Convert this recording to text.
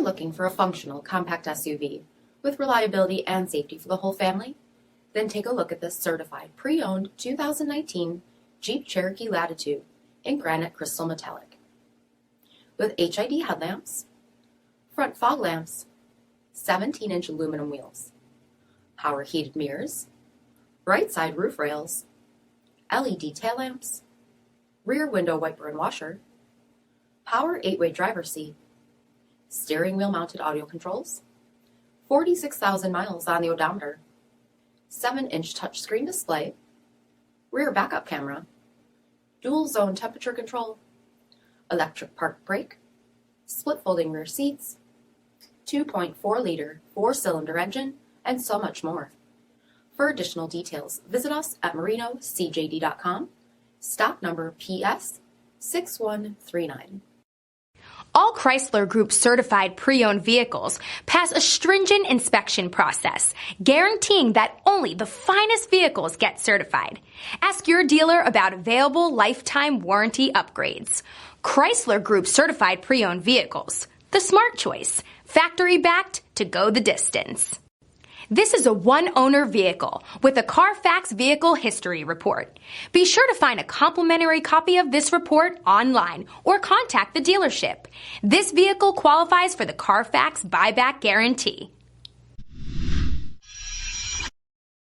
looking for a functional compact SUV with reliability and safety for the whole family? Then take a look at this certified pre-owned 2019 Jeep Cherokee Latitude in granite crystal metallic. With HID headlamps, front fog lamps, 17-inch aluminum wheels, power heated mirrors, right side roof rails, LED tail lamps, rear window wiper and washer, power 8-way driver's seat, steering wheel mounted audio controls, 46,000 miles on the odometer, 7-inch touchscreen display, rear backup camera, dual zone temperature control, electric park brake, split folding rear seats, 2.4-liter 4-cylinder engine, and so much more. For additional details, visit us at marinocjd.com, stock number PS6139. All Chrysler Group certified pre-owned vehicles pass a stringent inspection process, guaranteeing that only the finest vehicles get certified. Ask your dealer about available lifetime warranty upgrades. Chrysler Group certified pre-owned vehicles, the smart choice, factory backed to go the distance. This is a one-owner vehicle with a CARFAX vehicle history report. Be sure to find a complimentary copy of this report online or contact the dealership. This vehicle qualifies for the CARFAX buyback guarantee.